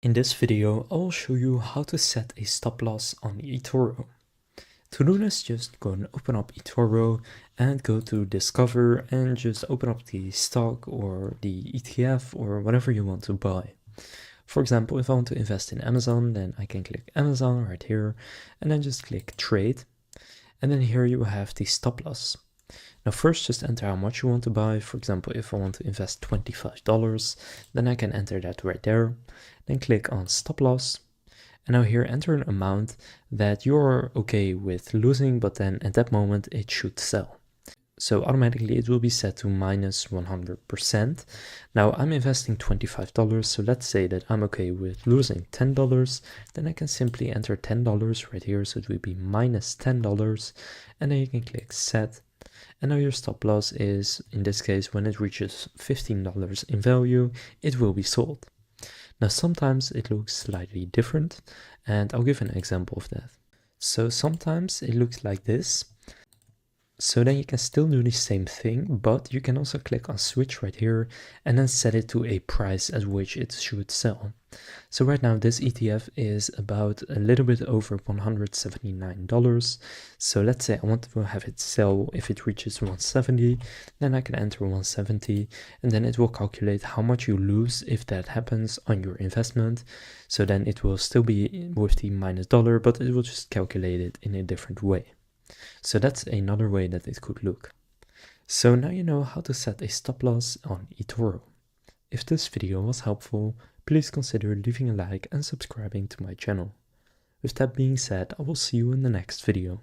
In this video, I will show you how to set a stop loss on eToro. To do this, just go and open up eToro and go to Discover and just open up the stock or the ETF or whatever you want to buy. For example, if I want to invest in Amazon, then I can click Amazon right here and then just click Trade. And then here you have the stop loss. Now first just enter how much you want to buy. For example, if I want to invest $25, then I can enter that right there. Then click on stop loss. And now here enter an amount that you're okay with losing, but then at that moment it should sell. So automatically it will be set to minus 100%. Now I'm investing $25, so let's say that I'm okay with losing $10, then I can simply enter $10 right here, so it will be minus $10, and then you can click set. And now your stop loss is, in this case, when it reaches $15 in value, it will be sold. Now sometimes it looks slightly different, and I'll give an example of that. So sometimes it looks like this. So then you can still do the same thing, but you can also click on switch right here and then set it to a price at which it should sell. So right now this ETF is about a little bit over $179. So let's say I want to have it sell if it reaches 170, then I can enter 170 and then it will calculate how much you lose if that happens on your investment. So then it will still be with the minus dollar, but it will just calculate it in a different way. So that's another way that it could look. So now you know how to set a stop loss on eToro. If this video was helpful, please consider leaving a like and subscribing to my channel. With that being said, I will see you in the next video.